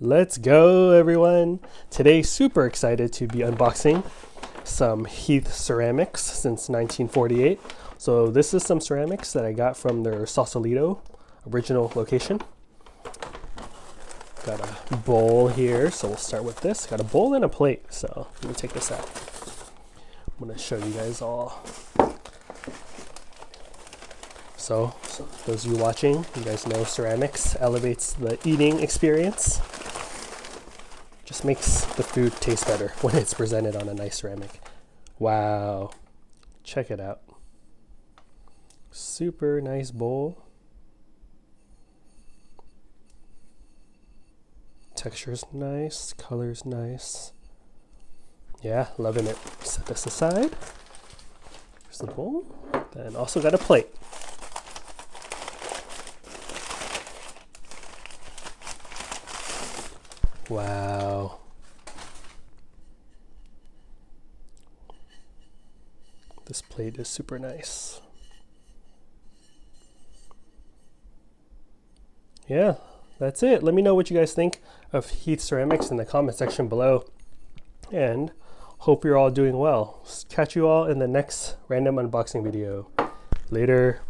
Let's go, everyone. Today, super excited to be unboxing some Heath Ceramics since 1948. So this is some ceramics that I got from their Sausalito original location. Got a bowl here, so we'll start with this. Got a bowl and a plate, so let me take this out. I'm gonna show you guys all. So those of you watching, you guys know ceramics elevates the eating experience. Just makes the food taste better when it's presented on a nice ceramic. Wow, check it out. Super nice bowl. Texture's nice, color's nice. Yeah, loving it. Set this aside. Here's the bowl. Then also got a plate. Wow. This plate is super nice. Yeah, that's it. Let me know what you guys think of Heath Ceramics in the comment section below. And hope you're all doing well. Catch you all in the next random unboxing video. Later.